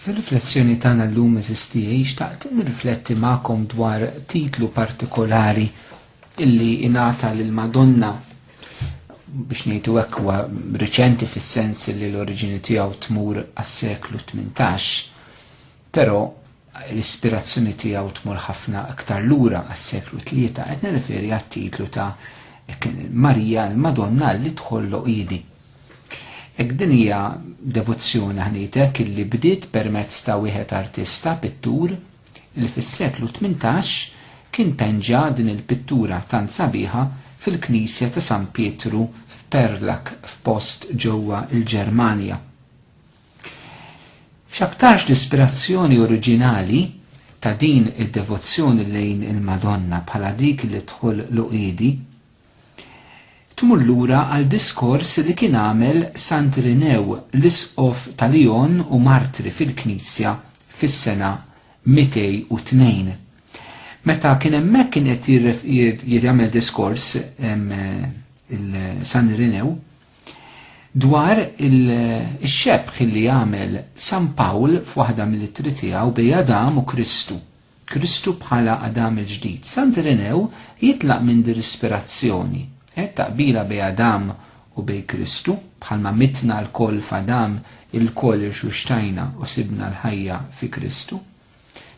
Fil-riflessjoni tagħna llum eżistija xtaqt nirrifletti magħkom dwar titlu partikolari illi ingħata lil Madonna biex ngħidu hekk huwa riċenti fis-sens li l-oriġini tiegħu tmur għas-seklu 18, però l-ispirazzjoni tiegħu tmur ħafna aktar lura għas-seklu 3 qed nirriferi għat-titlu ta' Marija l-Madonna li tħollu idi. Ek din hija devozzjoni ħnitek illi bdiet permezz ta' wieħed artista pittur li fis-seklu 18 kien penġa din il-pittura tant sabiħa fil-Knisja ta' San Pietru f'Perlak f'post ġewwa l-Ġermanja. X'aktarx l-ispirazzjoni oriġinali ta' din id-devozzjoni lejn il-Madonna bħala dik li tħoll l-Uqiedi tmur lura għal diskors li kien għamel Sant Irenew l-Isqof ta' Lyon u Martri fil-Knisja fis-sena 202. Meta kien hemmhekk kien qed jagħmel diskors il-San Irenew dwar il-xebħ li jagħmel San Pawl f'waħda mill-ittri tiegħu bejn Adam u Kristu. Kristu bħala Adam il-ġdid. Sant Irenew jitlaq minn din l-ispirazzjoni. Taqbila bej Adam u bej Kristu, bħalma mitna l-koll f'Adam il-koll irxuxtajna u sibna l-ħajja fi Kristu.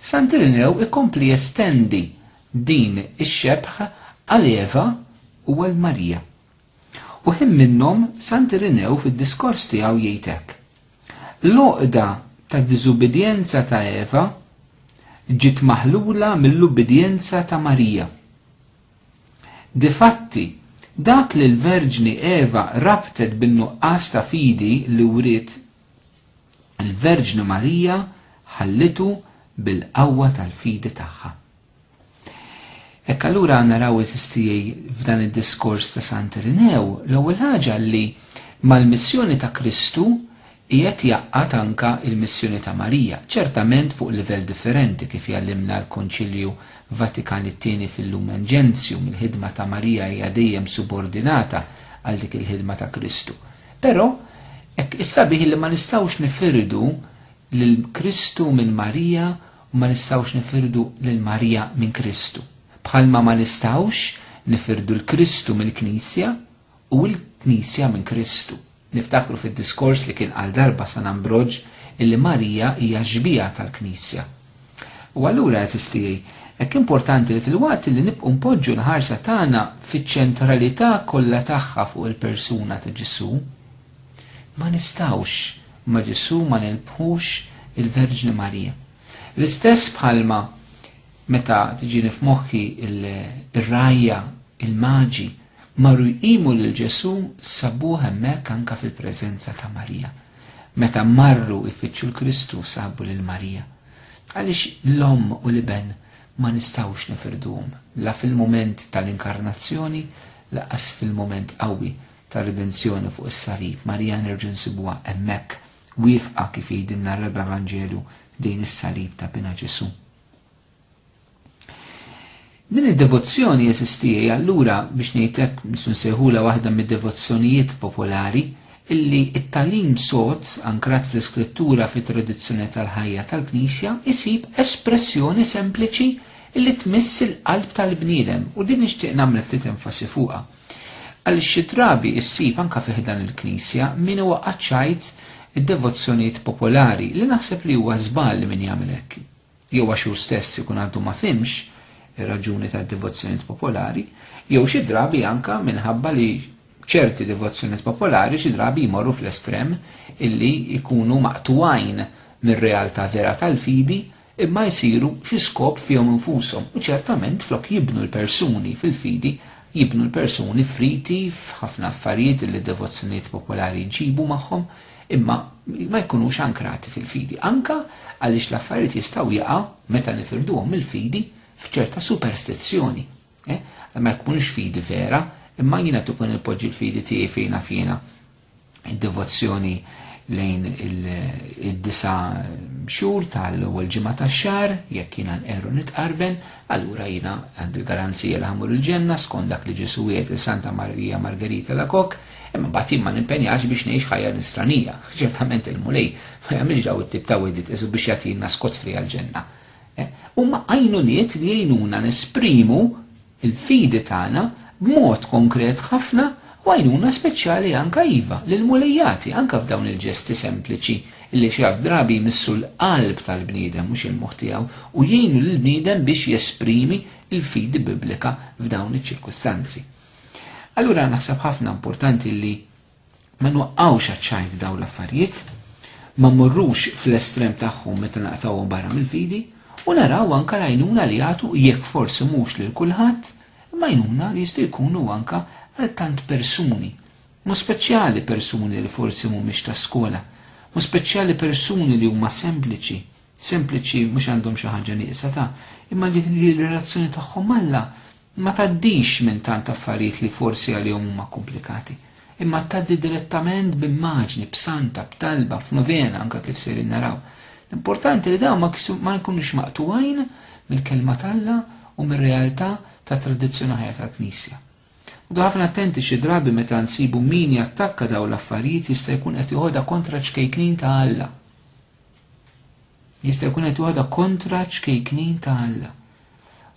Sant Irenew ikompli jestendi din ix-xebħ għal Eva u għal Marija. U hemm minnhom Sant Irenew fid-diskors tiegħu jgħid hekk: l-għoqda tad-diżubidjenza ta' Eva ġiet maħlula mill-ubidjenza ta' Marija. Difatti, dak li l-Verġni Eva rabtet bin-nuqqas ta' fidi li wriet il-Verġni Marija ħallitu bil-qawwa tal-fidi tagħha. Hekk allura naraw eżistijej f'dan id-diskors ta' Sant Irenew l-ewwel ħaġa li mal-missjoni ta' Kristu qiegħed jaqqat anke il-missjoni ta' Marija, ċertament fuq livell differenti kif jallimna l-Konċilju Vatikan II fil-Lumen Gentium, il-ħidma ta' Marija hija dejjem subordinata għal dik il-ħidma ta' Kristu. Però hekk is-sabiħ li ma nistgħux nifirdu lil Kristu minn Marija u ma nistgħux nifirdu lil Marija minn Kristu. Bħalma ma nistgħux nifirdu l-Kristu mill-Knisja u l-Knisja minn Kristu. Niftakru fid-diskors li kien għal darba San Ambroġ illi Marija hija ġbija tal-Knisja. U allura eżistijej, hekk importanti li fil-waqt li nibqgħu npoġġu l-ħarsa tagħna fiċ-ċentralità kollha tagħha fuq il-persuna ta' Ġesu, ma nistgħux ma' Ġesu ma nilbħux il-Verġni Marija. L-istess bħalma meta tiġini f'moħħi il-rajja, il-maġi, marru jqimu lil Ġesu sabuh hemmhekk anke fil-preżenza ta' Marija. Meta marru jfittxu l-Kristu sabu lil Marija. Għaliex l-omm u l-iben ma nistgħux nifirduhom la fil-mument tal-inkarnazzjoni laqas fil-mument qawwi tar-redenzjoni fuq is-salib. Marija nerġa' nsibuha hemmhekk wiefqa kif jgħidilna r-Reba Evanġelu dejn is-salib ta' bina Ġesu. Din id-devozzjoni eżistijej allura biex ngħidlek nisu nsejħula waħda mid-devozzjonijiet popolari illi it-talim sod ankrat fl-iskrittura fit-tradizzjoni tal-ħajja tal-Knisja isib espressjoni sempliċi illi tmiss il-qalb tal-bniedem u din nixtieq nagħmel ftit enfasi fuqha. Għaliex xi drabi issib anke fih dan il-Knisja min huwa qaċċajt id-devozzjonijiet popolari li naħseb li huwa żball li min jagħmel hekk. Jew għax hu stess ikun għadu ma fimx ir-raġuni tad-devozzjonijiet popolari, jew xi drabi anke minħabba li ċerti devozzjonijiet popolari xi drabi jmorru fl-estrem illi jkunu maqtuwajn mir-realtà vera tal-fidi imma jsiru xi skop fihom infushom u ċertament flok jibnu l-persuni fil-fidi jibnu l-persuni friti f'ħafna affarijiet li d-devozzjonijiet popolari jġibu magħhom imma ma jkunux ankrati fil-fidi. Anke għaliex l-affarijiet jistgħu jaqgħu meta nifirduhom mill-fidi f'ċerta superstizzjoni. Ma jkunux fidi vera, imma jiena tkun il-poġġi l-fidi tiegħi fejna fjena id-devozzjoni lejn id-disa xhur tal-ewwel ġimgħa tax-xahar, jekk jiena nqerru nitqarben, allura jiena għandi l-garanzija li ħammur il-ġenna skont dak li Ġesu qiegħed il-Santa Marija Margherita Lacoque, Imma mbagħad ma nimpenjax biex ngħix ħajja nisranija. Ċertament il-mulej ma jagħmilx daw it-tip ta' wedit isu biex jagħtina skott fri għall-ġenna. Huma għajnuniet li jgħinuna nesprimu il-fidi tagħna b'mod konkret ħafna u għajnuna speċjali anka iva lil-mulejjati anka f'dawn il-ġesti sempliċi illi xi drabi jmissu l-qalb tal-bniedem mhux il-moħħ tiegħu u jgħinu lill-bniedem biex jesprimi il-fidi biblika f'dawn iċ-ċirkustanzi. Allura naħseb ħafna importanti li ma nwaqqgħux għaċ-ċajt dawn l-affarijiet, ma mmorrux fl-estrem tagħhom meta naqtgħuhom barra mill-fidi u naraw anka l-għajnuna li jagħtu jekk forsi mhux lil kulħadd, imma għajnuna li jistgħu jkunu anka għal tant persuni, mhux speċjali persuni li forsi mhumiex ta' skola, mhux speċjali persuni li huma sempliċi mhux għandhom xi ħaġa nieqsa ta' imma li l-relazzjoni tagħhom Alla ma tgħaddix minn tant affarijiet li forsi għalihom huma komplikati, imma tgħaddi direttament b'immaġni, b'santa, b'talba, f'novena anke kif sejrin naraw. L-importanti li dawn ma jkunux maqtuwajn mill-kelma Alla u mir-realtà ta' tradizzjoni ħajja tal-Knisja. U ħafna attenti xi drabi meta nsibu min jattakka daw l-affarijiet jista' jkun qed joħodha kontra ċkejknin ta' Alla. Jista' jkun qed joħodha kontra ċkejknin ta' Alla.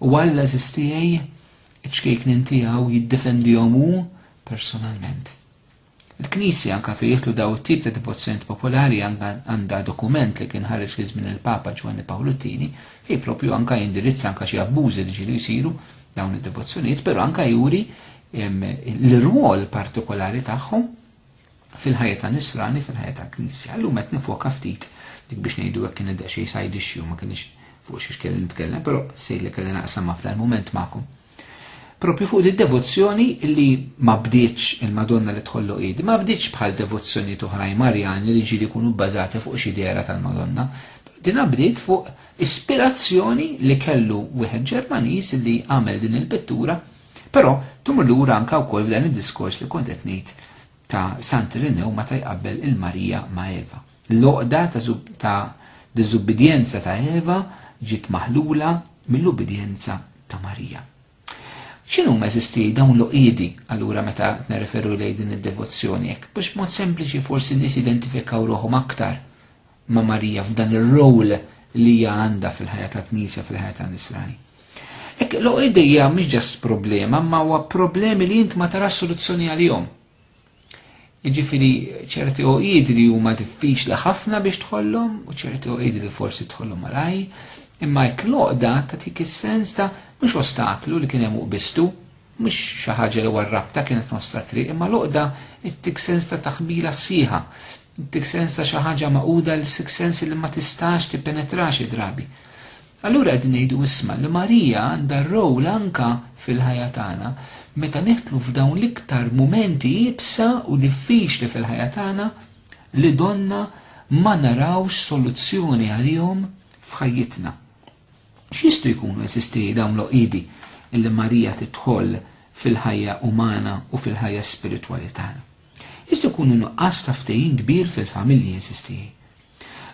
U Alla żistijej iċ-ċkejknin tiegħu jiddefendihom hu personalment. Il-Knisja anke fejn jitlu daw it-tip ta' devozzjoni popolari għandha dokument li kien ħareġ fi żmien il-Papa Ġwanni Pawluttini fejn proprju anke jindirizza anke xi abbużi li ġielu jsiru dawn id-devozzjonijiet, però anke juri l-rwol partikolari tagħhom fil-ħajja tan-nisrani fil-ħajja tal-Knisja. Allum qed nifoka ftit dik biex ngħidu hekk kien xi side issue ma kienx fuq xi xkelli nitkellem, però sejli kelli naqsam f'dan mument magħkom. Propju fuq id-devozzjoni li ma bdietx il-Madonna li tħollu qiegħdi, ma bdietx bħal devozzjoni oħrajn Marjani li ġieli jkunu bbażati fuq xi dera tal-Madonna. Din bdiet fuq ispirazzjoni li kellu wieħed Ġermaniż li għamel din il-pittura, però tumur lura anke wkoll f'dan id-diskors li kont qed ngħid ta' Sant Irenew meta jqabbel il-Marija ma' Eva. L-oqda ta' diżubbidjenza ta' Eva ġiet maħlula mill-ubbidjenza ta' Marija. X'inhu ma jeżisti dawn l-oqiedi allura meta nirreferu lejn din id-devozzjoni hekk biex mod sempliċi forsi nies identifikaw ruħhom aktar ma' Marija f'dan ir-rowl li hija għandha fil-ħajja tat-Knisja fil-ħajja tan-Nisrani. Hekk l-oqiedi hija mhix ġast problema, ma huwa problemi li int ma tarax soluzzjoni għalihom. Jiġifieri ċerti oqiedi li huma diffiċli ħafna biex tħollhom u ċerti oqiedi li forsi tħollhom malaj, imma jekk l-oqda tagħtik is-sens ta' mhux ostaklu li kien hemm uqbistu, mhux xi ħaġa li warrabta kienet nofsa triq, imma l-oqda ttik sens ta' taħbila sieħa, ttik sens ta' xi ħaġa maquda l-sik sens li ma tistax tippenetrax drabi. Allura qegħdin ngħidu isma' li Marija għandha r-rowl anke fil-ħajja tagħna meta neħtlu f'dawn l-iktar mumenti jibsa u diffiċli fil-ħajja tagħna li donna ma narawx soluzzjoni għalihom f'ħajjitna. X'jistgħu jkunu eżisti dawn l-oqiedi illi Marija tidħol fil-ħajja umana u fil-ħajja spiritwali tagħna. Jistgħu jkunu nuqqas ta' ftehim kbir fil-familji eżisti.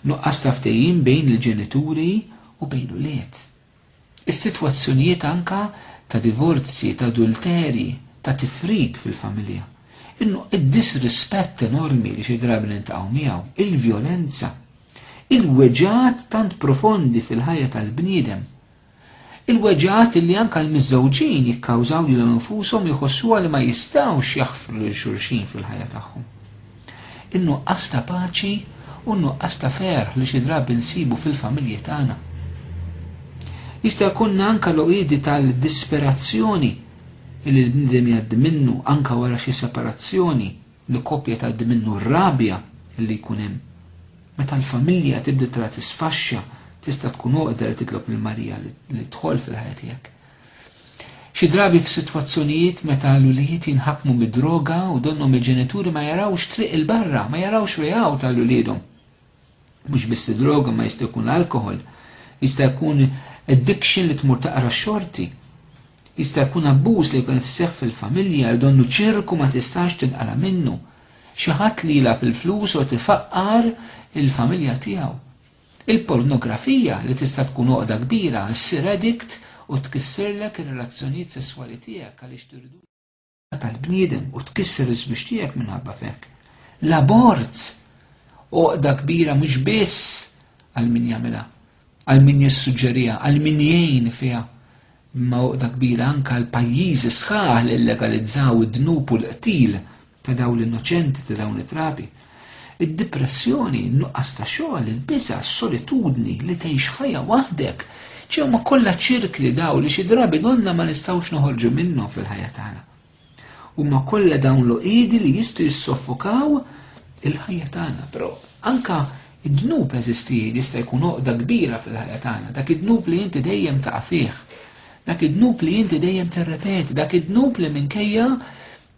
Nuqqas ta' ftehim bejn il-ġenituri u bejn l-ulied. Is-sitwazzjonijiet anke ta' divorzji, ta' adulterji, ta' tifrik fil-familja. Id-disrispett enormi li xi drabi nintaqgħu miegħu, il-vjolenza, il-weġat tant profondi fil-ħajja tal-bniedem. Il-weġat li anke l-miżżewġin jikkawżaw lil nfushom jħossuha li ma jistgħux jaħfru lil xulxin fil-ħajja tagħhom. In-nuqqas ta' paċi u n-nuqqas ta' ferħ li xi drabi nsibu fil-familji tagħna. Jista' jkun anke l-oqiedi tal-disperazzjoni li l-bniedem jgħaddi minnu anke wara xi separazzjoni li koppja tgħaddi minnu r-rabja li jkun hemm. Meta l-familja tibda tara tisfaxxa, tista' tkun oqda li titlob lil Marija li tidħol fil-ħajja tiegħek. Xi drabi f'sitwazzjonijiet meta l-ulijiet jinħakmu mid-droga u donhom il-ġenituri ma jarawx triq il-barra, ma jarawx wejgħu tal-uliedhom. Mhux biss id-droga ma jista' jkun l-alkohol, jista' jkun addiction li tmur taqra xorti. Jista' jkun abbuż li jkun qed iseħħ fil-familja li donnu ċirku ma tistax tinqala minnu. Xi ħadd li jilab il-flus u tifaqqar il-familja tiegħu. Il-pornografija li tista' tkun oqda kbira, ssir addict u tkissirlek ir-relazzjonijiet sesswali tiegħek għaliex tiridu tal-bniedem u tkisser is-sbiex tiegħek minħabba fek. L-abort oqda kbira mhux biss għal min jagħmilha, għal min jissuġġeriha, għal min jgħin fiha, imma oqda kbira anke għal pajjiżi sħaħ li legalizzaw id-dnub u l-qtil ta' dawn l-innoċenti ta' dawn it-trabi. Id-depressjoni, n-nuqqas ta' xogħol, il-biża', s-solitudni li tgħix ħajja waħdek, ċewma kollha ċirkli daw li xi drabi donna ma nistgħux noħorġu minnhom fil-ħajja tagħna. Huma kollha dawn l-oqidi li jistgħu jissoffokaw il-ħajja tagħna, però anka id-dnub eżisti jista' jkun oqda kbira fil-ħajja tagħna, dak id-dnub li inti dejjem taqa' fih, dak id-dnub li inti dejjem tirrepeti, dak id-dnub li minkejja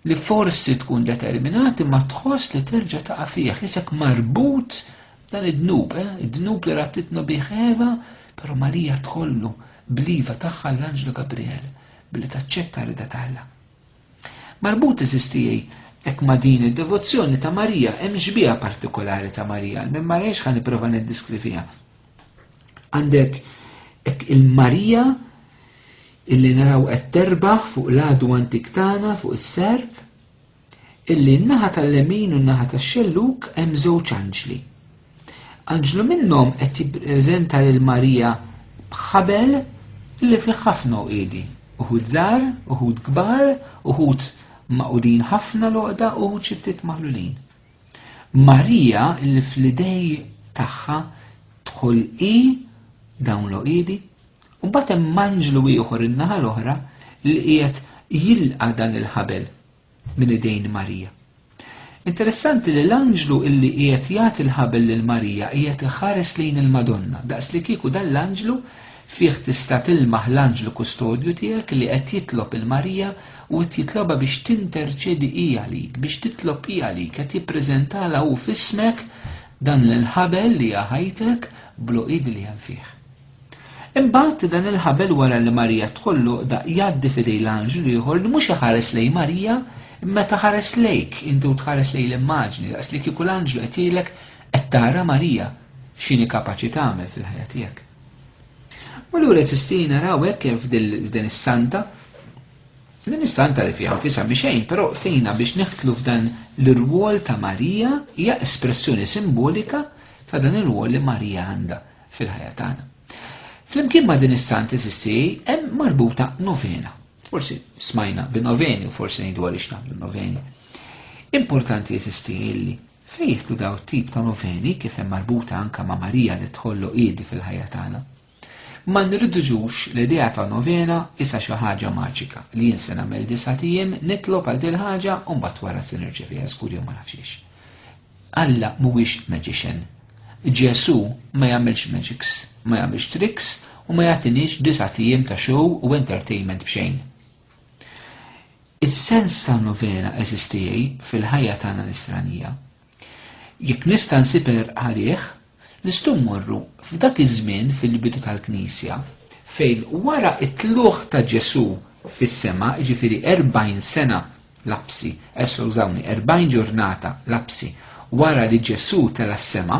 li forsi tkun determinat imma tħoss li terġa' taqa' fih, isek marbut dan id-dnub, id-dnub li rabtitna bih Eva, però Marija tħollu bliva tagħha l-Anġlu Gabriel billi taċċetta rida tagħha. Marbut eżistijaj ek ma din id-devozzjoni ta' Marija, hemm ġbija partikolari ta' Marija, minn Mariex ħan nipprova niddiskrivija. Għandek ek il-Marija illi naraw qed terbaħ fuq l-għadu antik tagħna fuq is-serb, illi n-naħa tal-lemin u n-naħa tax-xelluk hemm żewġ anġli. Anġlu minnhom qed jippreżenta lil Marija b'ħabel li fih ħafna oqiedi, uħud żgħar, uħud kbar, uħud maqudin ħafna l-oqda u xi ftit maħlulin. Marija li fl-idej tagħha tħolqi dawn l-oqiedi u mbagħad hemm anġlu ieħor in-naħa l-oħra li qiegħed jilqa' dan il-ħabel minn idejn Marija. Interessanti li l-anġlu illi qiegħed jagħti l-ħabel lil Marija qiegħed iħares lejn il-Madonna, daqs li kieku dan l-anġlu fih tista' tilmaħ l-anġlu kustodju tiegħek li qed jitlob il-Marija u qed jitlobha biex tinterċedi hija għalik, biex titlob hija għalik, qed jippreżentala hu f'ismek dan il-ħabel li ħajtek bl-oqied li hemm fih. Imbagħad dan il-ħabel wara li Marija tħollu da jgħaddi f'idej l-anġlu ieħor li mhux iħares lejn Marija, imma taħares lejk, inti u tħares lej l-immaġni, daqs li kieku l-anġlu qed jgħidlek qed tara Marija x'inhi kapaċi tagħmel fil-ħajja tiegħek. U allura sistina naraw hekk f'din is-santa, din is-santa li fiha nfisha bixejn, però tgħinna biex neħtlu f'dan l-irwol ta' Marija hija espressjoni simbolika ta' dan ir-rwol li Marija għandha fil-ħajja tagħna. Flimkien ma' din is-santa sistej hemm marbuta novena. Forsi smajna bin-noveni u forsi ngħidu għaliex nagħmlu noveni. Importanti jeżisti illi fejn jieħdu daw tip ta' noveni kif hemm marbuta anke ma' Marija li tħollu qiegħdi fil-ħajja tagħna. Ma nirriduġux l-idea ta' novena issa xi ħaġa maġika li jien se nagħmel 9 ijiem nitlob għal din ħaġa u mbagħad wara se nirċeviha żgur jew ma nafx. Alla mhuwiex magician. Ġesu ma jagħmilx magics, ma jagħmilx tricks u ma jagħtinix 9 ijiem ta' show u entertainment b'xejn. Is-sens tan-novena eżistijaj fil-ħajja tagħna nisranija. Jekk nista' nsiper għalih, nistgħu mmorru f'dak iż-żmien fil-bidu tal-Knisja fejn wara t-tluħ ta' Ġesu fis-sema, jiġifieri 40 sena lapsi, użawni 40 ġurnata lapsi wara li Ġesu tela s-sema,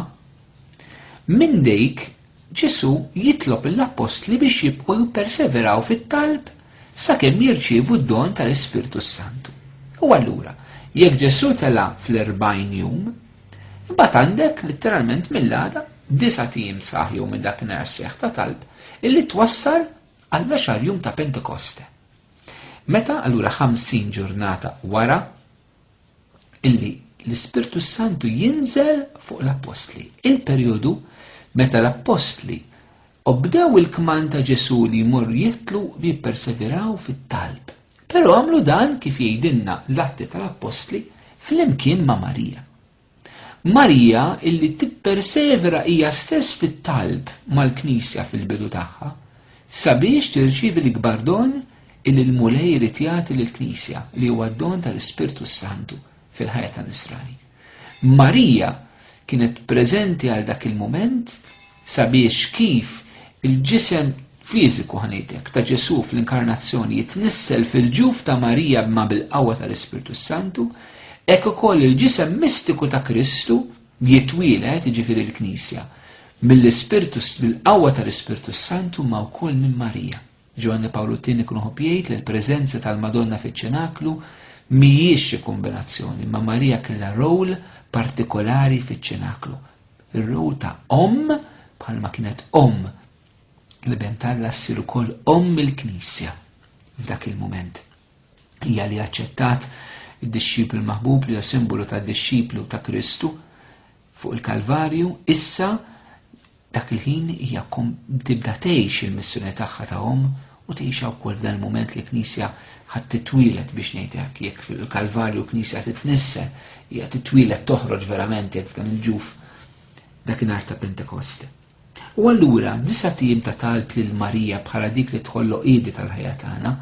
minn dejk Ġesu jitlob l-apostli biex jibqgħu jipperseveraw fit-talb sakemm jirċievu d-don tal-Ispirtu Santu. U allura, jekk Ġesu tela fl-40 jum, imbagħad għandek letteralment mill-għada 9 ijiem saħju minn dak seħħ ta' talb illi twassal għal 10 jum ta' Pentekoste. Meta allura 50 ġurnata wara illi l-Ispirtu Santu jinżel fuq l-apostli. Il-perjodu meta l-apostli obdew il-kman ta' Ġesu li jmorru jitlu li jipperseveraw fit-talb. Però għamlu dan kif jgħidilna l-atti tal-apostli fl-imkien ma' Marija. Marija illi tippersevera hija stess fit-talb mal-Knisja fil-bidu tagħha sabiex tirċievi l-ikbar don illi l-mulej irid jagħti lill-Knisja li huwa d-don tal-Ispirtu Santu fil-ħajja tan-Nisrani. Marija kienet preżenti għal dak il-mument sabiex kif il-ġisem fiżiku ħanejtek ta' Ġesu fl-inkarnazzjoni jitnissel fil-ġuf ta' Marija ma bil-qawwa tal-Ispirtu Santu, hekk ukoll il-ġisem mistiku ta' Kristu jitwielet jiġifieri l-Knisja mill-Ispirtu bil-qawwa tal-Ispirtu Santu ma wkoll minn Marija. Ġwanni Pawlu Tieni kien jgħid li l-preżenza tal-Madonna fiċ-ċenaklu Mhijiex xi kombinazzjoni, ma Marija kellha rol partikolari fiċ-ċenaklu. Ir-rol ta' bħalma kienet li bentalla ssir ukoll il-Knisja f'dak il-mument. Hija li aċċettat id-dixxiplu maħbub li huwa simbolu tad-dixxiplu ta' Kristu fuq il-Kalvarju, issa dak il-ħin hija tibda tgħix il-missjoni tagħha ta' u tgħixha wkoll dan il-mument li Knisja ħadd titwieled biex ngħidlek jekk fil-Kalvarju Knisja titnisser, hija titwieled toħroġ verament jekk f'dan il-ġuf dakinhar ta' Pentekoste. U allura disa' tim ta' talb lil Marija bħala dik li tħollu qiegħdi tal-ħajja tagħna,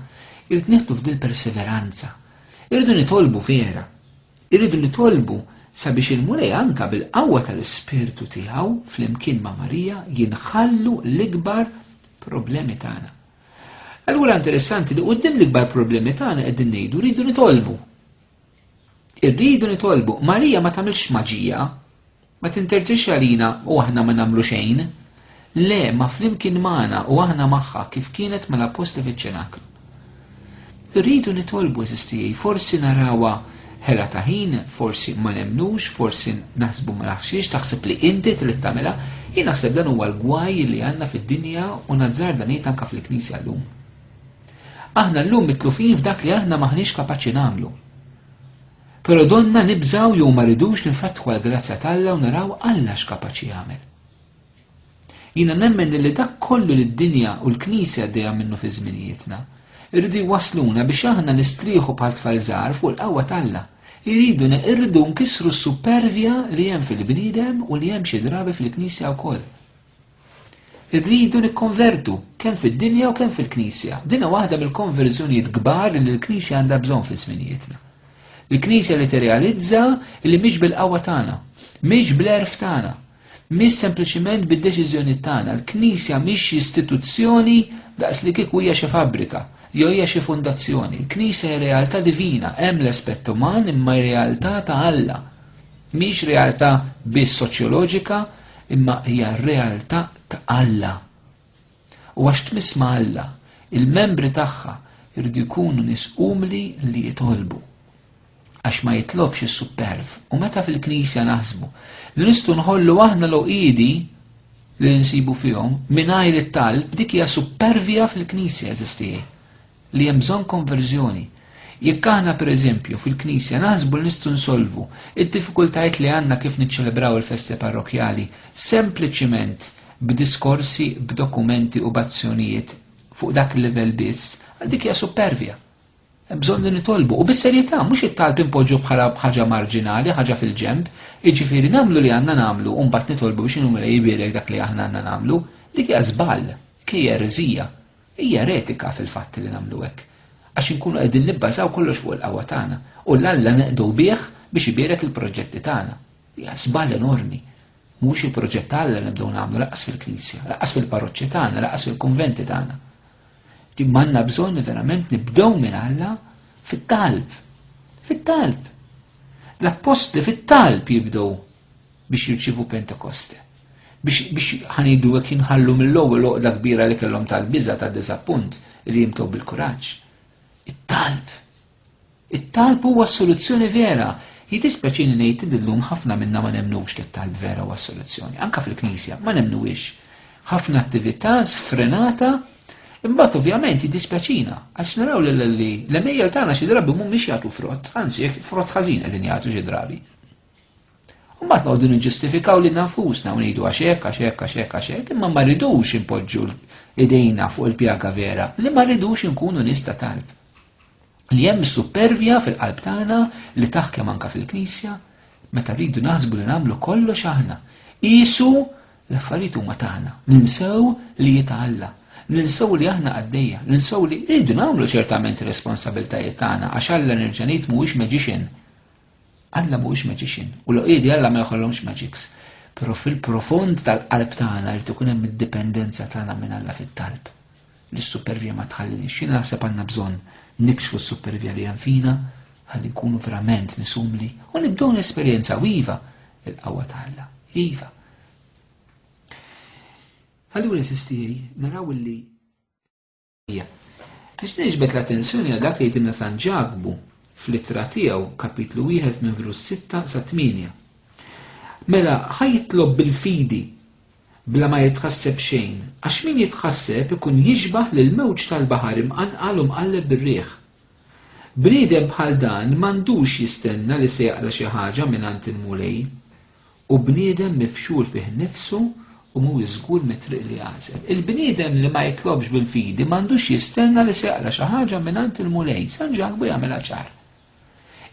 irid nieħdu f'dil perseveranza. Irridu nitolbu vera. Irridu nitolbu sabiex il-Mulej anka bil-qawwa tal-Ispirtu tiegħu flimkien ma' Marija jinħallu l-ikbar problemi tagħna. Allura interessanti li quddiem l-ikbar problemi tagħna qegħdin ngħidu rridu nitolbu. Irridu nitolbu. Marija ma tagħmilx maġija, ma tinterġix għalina u aħna ma nagħmlu xejn. Le, ma flimkien magħna u aħna magħha kif kienet mal-Apostli fiċ-ċenaklu. Irridu nitolbu eżistijaj, forsi narawha ħela ta' ħin, forsi ma nemnux, forsi naħsbu ma naħxiex, taħseb li inti trid tagħmilha, jien naħseb dan huwa l-gwaj li għandna fid-dinja u nazzar dan anke fil-Knisja llum. Aħna llum mitlufin f'dak li aħna maħniex kapaċi nagħmlu. Però donna nibżaw jew ma ridux nifatħu għall-grazzja tagħlla u naraw Alla x'kapaċi jagħmel. Jiena nemmen li dak kollu li d-dinja u l-Knisja għaddejja minnu fi żminijietna irridu jwasluna biex aħna nistrieħu bħal tfal żgħar fuq il-qawwa tagħlla. Irridu nkissru s-supervja li hemm fil-bniedem u li hemm xi drabi fil-Knisja wkoll. Irridu nikkonvertu kemm fid-dinja u kemm fil-Knisja. Dinha waħda mill-konverżjonijiet kbar li l-Knisja għandha bżonn fi żminijietna. Il-Knisja li tirrealizza li mhix bil-qawwa tagħna, mhix bl-erf tagħna, mhix sempliċiment bid-deċiżjoni tagħna. L-Knisja mhix istituzzjoni daqs li kieku hija xi fabbrika. jew hija xi fundazzjoni. Il-Knisja hija realtà divina, hemm l-aspett uman imma realtà ta' Alla. Mhix realtà biss soċjoloġika, imma hija realtà ta' Alla. U għax tmiss ma' Alla, il-membri tagħha irridu jkunu nies umli li jitolbu. Għax ma jitlobx is-superv. U meta fil-Knisja naħsbu li nistgħu nħollu aħna l-oqidi li nsibu fihom mingħajr it-talb, dik hija supervja fil-Knisja eżistijie. Li hemm bżonn konverżjoni. Jekk aħna pereżempju fil-Knisja naħsbu li nistgħu nsolvu id-diffikultajiet li għandna kif niċċelebraw il-festi parrokjali sempliċiment b'diskorsi, b'dokumenti u b'azzjonijiet fuq dak il-livell biss, għal dik hija supervja. Hemm bżonn li nitolbu u bis-serjetà mhux it-talb impoġġu bħala ħaġa marġinali, ħaġa fil-ġemp, jiġifieri nagħmlu li għandna nagħmlu u mbagħad nitolbu biex inhom jibierek dak li aħna għandna nagħmlu, dik hija żball, hija ereżija. Hija eretika fil-fatt li nagħmlu hekk. Għax inkunu qegħdin nibbażaw kollox fuq il-qawwa tagħna u l-Alla neqdu bih biex ibierek il-proġetti tagħna. Hija żball enormi. Mhux il-proġett Alla nibdew nagħmlu laqqas fil-Knisja, laqqas fil-parroċċi tagħna, laqqas fil-kunventi tagħna. Imma għandna bżonn verament nibdew minn Alla fit-talb. Fit-talb. L-apostli fit-talb jibdew biex jirċievu Pentekoste. Biex ħanidu hekk jinħallu mill-ewwel oqda kbira li kellhom tal-biża' tad-diżappunt li jimtew bil-kuraġġ. It-talb. It-talb huwa s-soluzzjoni vera. Jiddispjaċini ngħid li llum ħafna minna ma nemmnux li t-talb vera huwa s-soluzzjoni. Anke fil-Knisja ma nemmnuhiex. Ħafna attività sfrenata, imbagħad ovvjament jiddispjaċina għax naraw li l-emejjel tagħna xi drabi mhumiex jagħtu frott, anzi frott ħażin qegħdin jagħtu xi drabi. U mbagħad noqogħdu niġġustifikaw lil nafusna u ngħidu għax hekk, imma ma rridux impoġġu idejna fuq il-pjaga vera, li ma rridux inkunu nies ta' talb. Li hemm supervja fil-qalb tagħna li taħkem anke fil-Knisja meta rridu naħsbu li nagħmlu kollox aħna. Qisu l-affarijiet huma tagħna, ninsew li jitgħalla, ninsew li aħna għaddejja, ninsew li rridu nagħmlu ċertament responsabiltajiet tagħna għax Alla nerġa' ngħid mhuwiex magician. Alla mhuwiex magician u l-qiegħdi Alla ma jħollhomx magics. Però fil-profond tal-qalb tagħna rid ikun hemm id-dipendenza tagħna minn Alla fit-talb. Li s-supervja ma tħallinix. Jien naħseb għandna bżonn nikxfu s-supervja li hemm fina ħalli nkunu verament nisumli u nibdew nesperjenza iva il-qawwa ta' Alla. Iva. Allura sistiri, naraw li nixbet l-attenzjoni għal dak li jtinna San Ġagbu fl-ittra tiegħu kapitlu 1 minn verus 6 sa 8. Mela ħajtlob bil-fidi bla ma jitħasseb xejn, għax min jitħasseb ikun jiġbaħ lil mewġ tal-baħar imqanqal u mqalleb bir-riħ. Bniedem bħal dan m'għandux jistenna li se jaqra xi ħaġa mingħand il-mulej, u bniedem mifxul fih nifsu u mhu żgur mit-triq li għażel. Il-bniedem li ma jitlobx bil-fidi m'għandux jistenna li se jaqra xi ħaġa mingħand il-mulej, San Ġakobu jagħmilha ċar.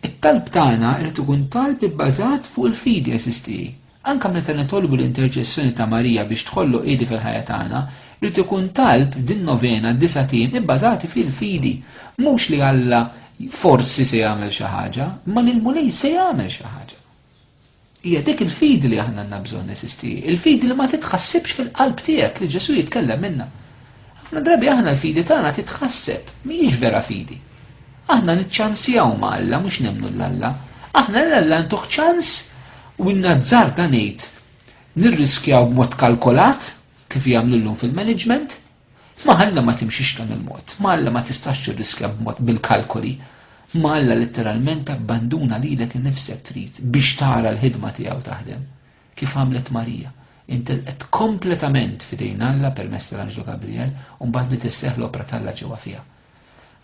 It-talb tagħna irid ikun talb ibbażat fuq il-fidi eżistiji. Anke meta nitolbu l-interċessjoni ta' Marija biex tħollu qiegħdi fil-ħajja tagħna, irid ikun talb din novena d-disa' tim ibbażati fil-fidi, mhux li Alla forsi se jagħmel xi ħaġa, ma li l-mulej se jagħmel xi ħaġa. Hija dik il-fidi li aħna għandna bżonn eżisti, il-fidi li ma titħassibx fil-qalb tiegħek li Ġesu jitkellem minnha. Ħafna drabi aħna l-fidi tagħna titħasseb, mhijiex vera fidi. Aħna niċċansjaw ma' Alla mhux nemmnu l-Alla. Aħna l-Alla ntuħ ċans u n-nazzar da ngħid nirriskjaw b'mod kalkolat kif jagħmlu llum fil-management, ma Alla ma timxix dan il-mod, ma Alla ma tistax tirriskja b'mod bil-kalkoli, ma Alla letteralment abbanduna lilek innifsek trid biex tara l-ħidma tiegħu taħdem. Kif għamlet Marija, intelqet kompletament f'idejn Alla permezz tal-Anġlu Gabriel u mbagħad li tisseħħ l-opra tal-Alla ġewwa fiha.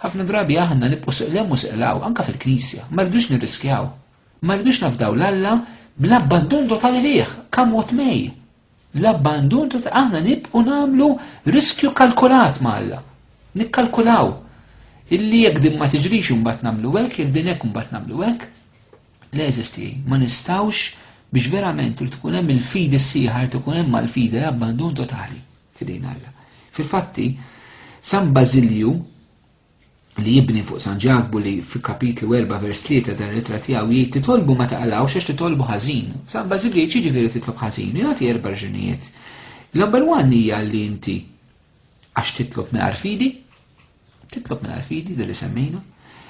Ħafna drabi aħna nibqgħu seqlem u seqlaw anke fil-Knisja, ma rridux nirriskjaw, ma rridux nafdaw l-Alla bl-abbandun totali fih, kam what may. L-abbandun totali, aħna nibqgħu nagħmlu riskju kalkulat ma' Alla. Nikkalkulaw illi jekk din ma tiġrix imbagħad nagħmlu hekk, jekk din hekk imbagħad nagħmlu hekk. Le eżisti, ma nistgħux biex verament irid tkun hemm il-fidi s-sieħa irid ikun hemm mal-fidi abbandun totali f'idejn Alla. Fil-fatti, San Basilju li jibni fuq San Ġakobu li fi kapitlu 4 vers 3 dan l-ittra tiegħu jgħid titolbu ma taqalgħux għax titolbu ħażin. San Basilju jiġifieri titlob ħażin, jagħti 4 raġunijiet. L-ewwel one hija li inti għax titlob mingħajr fidi, titlob mingħajr fidi li semmejna.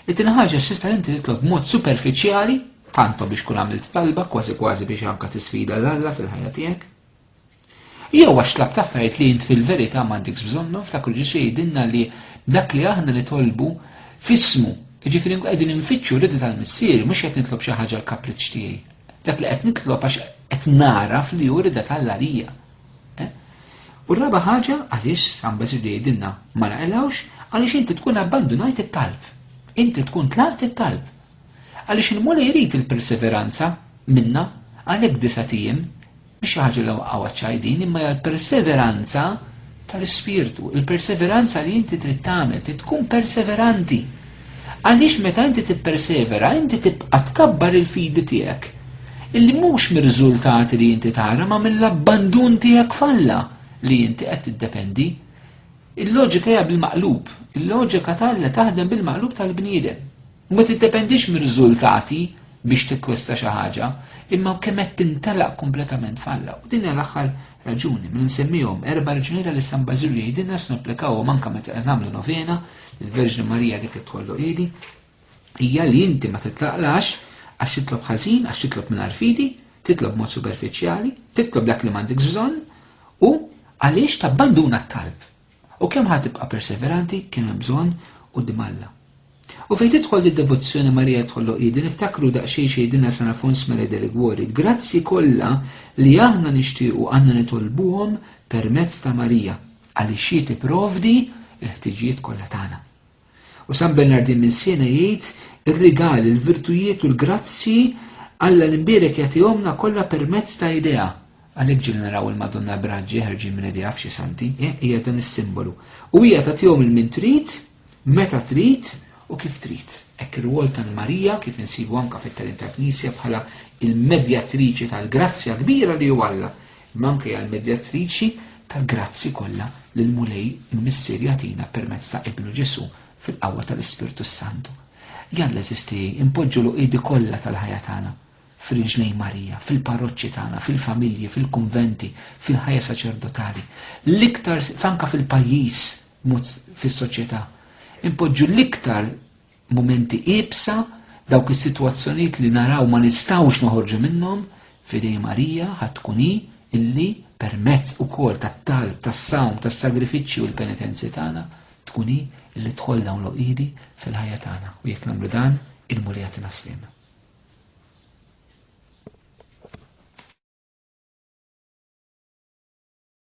It-tieni ħaġa s'ista inti titlob mod superfiċjali, tanto biex tkun għamilt talba kważi kważi biex anke tisfida l-Alla fil-ħajja tiegħek. Jew għax tlab taffariet li int fil-verità m'għandekx bżonnhom, ftakru ġi jgħidilna li dak li aħna nitolbu fismu, jiġifieri qegħdin infittxu rida tal-Missier, mhux qed nitlob xi ħaġa l-kapriċċ tiegħi. Dak li qed nitlob għax qed naraf li hu rida tal-għalija. U r-raba ħaġa għaliex San Basilju jgħidilna ma naqilgħux għaliex inti tkun abbandunajt it-talb. Inti tkun tlaqt it-talb. Għaliex il-mulej jrid il-perseveranza minna għalhekk disa' tiem mhix xi ħaġa li waqgħu ċajdin imma hija l-perseveranza tal-ispirtu, il-perseveranza li inti trid tagħmel, trid tkun perseveranti. Għaliex meta inti tippersevera, inti tibqa' tkabbar il-fidi tiegħek. Illi mhux mir-riżultati li inti tara ma mill-abbandun tiegħek falla li inti qed tiddependi. Il-loġika hija bil-maqlub, il-loġika tal-Alla taħdem bil-maqlub tal-bniedem. Ma tiddependix mir-riżultati biex tikkwesta xi ħaġa, imma kemm qed tintelaq kompletament falla. U din hija l-aħħar raġuni, minn nsemmihom 4 raġunijiet li San Basilju jgħidilna snapplikawhom anke meta qed nagħmlu novena, il-Verġni Marija dik li tħollu qiegħdi, hija li inti ma titlaqlax għax titlob ħażin, għax titlob mingħajr fidi, titlob mod superfiċjali, titlob dak li m'għandekx bżonn u għaliex tabbanduna t-talb. U kemm ħatibqa' perseveranti kemm hemm bżonn quddiem Alla. U fejn tidħol id-devozzjoni Marija tħollu qiegħdi niftakru daqsxejn xejdilna San Alfons Maria de Liguori, grazzi kollha li aħna nixtiequ għandna nitolbuhom permezz ta' Marija għaliex hi tipprovdi l-ħtiġijiet kollha tagħna. U San Bernardin minn Siena jgħid ir-rigali, il-virtujiet u l-grazzi Alla l-imbierek jagħtihomna kollha permezz ta' idea. Għalhekk ġieli naraw il-Madonna Braġġi ħerġin minn idea f'xi santi, hija dan is-simbolu. U hija tagħtihom il-min trid, meta trid u kif trid. Hekk ir-rwol tal-Marija kif insibu anke fit-telin tal-Knisja bħala il-medjatriċi tal-grazzja kbira li huwa Alla, imma anke hija l-medjatriċi tal-grazzi kollha lil mulej il-Missier jagħtina permezz ta' Ibnu Ġesu fil-qawwa tal-Ispirtu Santu. Jalla eżisti impoġġu l-qiegħdi kollha tal-ħajja tagħna fir-riġlejn Marija, fil-parroċċi tagħna, fil-familji, fil-kunventi, fil-ħajja saċerdotali, l-iktar fanka fil-pajjiż fis-soċjetà. Impoġġu l-iktar momenti qiebsa dawk is-sitwazzjonijiet li naraw ma nistgħux noħorġu minnhom f'idejn Marija ħadd tkun hi illi permezz ukoll tat-talb, tas-sawm, tas-sagrifiċċju u l-penitenzji tagħna tkun hi illi tħoll dawn l-qiegħdi fil-ħajja tagħna. U jekk nagħmlu dan, il-muljatina slima.